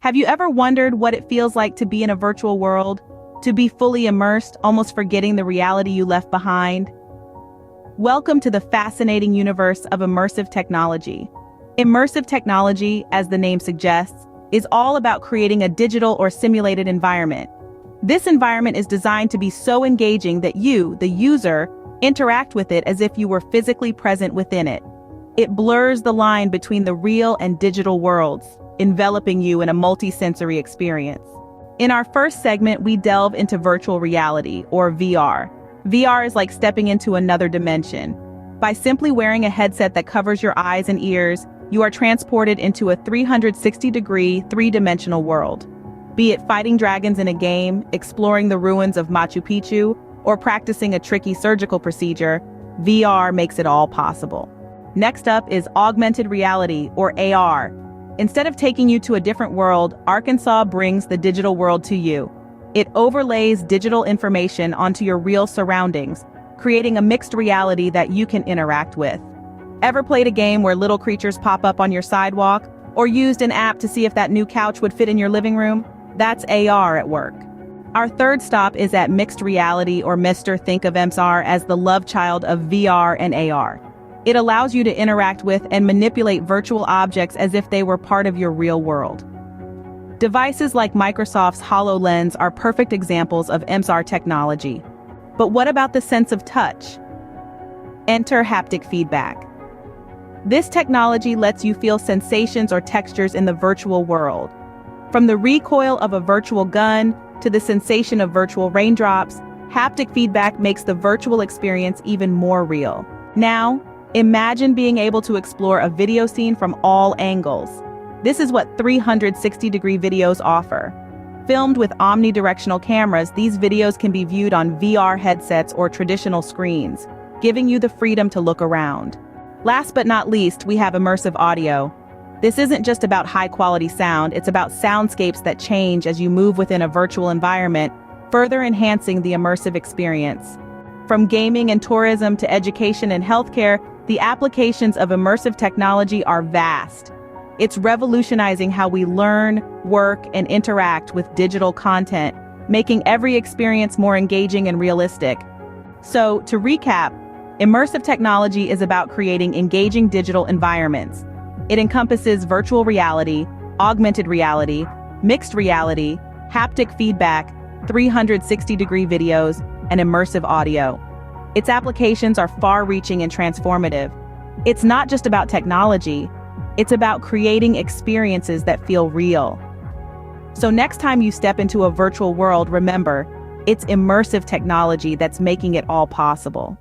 Have you ever wondered what it feels like to be in a virtual world? To be fully immersed, almost forgetting the reality you left behind? Welcome to the fascinating universe of immersive technology. Immersive technology, as the name suggests, is all about creating a digital or simulated environment. This environment is designed to be so engaging that you, the user, interact with it as if you were physically present within it. It blurs the line between the real and digital worlds, enveloping you in a multi-sensory experience. In our first segment, we delve into virtual reality, or VR. VR is like stepping into another dimension. By simply wearing a headset that covers your eyes and ears, you are transported into a 360-degree, three-dimensional world. Be it fighting dragons in a game, exploring the ruins of Machu Picchu, or practicing a tricky surgical procedure, VR makes it all possible. Next up is augmented reality, or AR. Instead of taking you to a different world, Arkansas brings the digital world to you. It overlays digital information onto your real surroundings, creating a mixed reality that you can interact with. Ever played a game where little creatures pop up on your sidewalk, or used an app to see if that new couch would fit in your living room? That's AR at work. Our third stop is at mixed reality, or Mr. Think of MSR as the love child of VR and AR. It allows you to interact with and manipulate virtual objects as if they were part of your real world. Devices like Microsoft's HoloLens are perfect examples of MSR technology. But what about the sense of touch? Enter haptic feedback. This technology lets you feel sensations or textures in the virtual world. From the recoil of a virtual gun to the sensation of virtual raindrops, haptic feedback makes the virtual experience even more real. Now, imagine being able to explore a video scene from all angles. This is what 360-degree videos offer. Filmed with omnidirectional cameras, these videos can be viewed on VR headsets or traditional screens, giving you the freedom to look around. Last but not least, we have immersive audio. This isn't just about high-quality sound, it's about soundscapes that change as you move within a virtual environment, further enhancing the immersive experience. From gaming and tourism to education and healthcare, the applications of immersive technology are vast. It's revolutionizing how we learn, work, and interact with digital content, making every experience more engaging and realistic. So, to recap, immersive technology is about creating engaging digital environments. It encompasses virtual reality, augmented reality, mixed reality, haptic feedback, 360-degree videos, and immersive audio. Its applications are far-reaching and transformative. It's not just about technology, it's about creating experiences that feel real. So next time you step into a virtual world, remember, it's immersive technology that's making it all possible.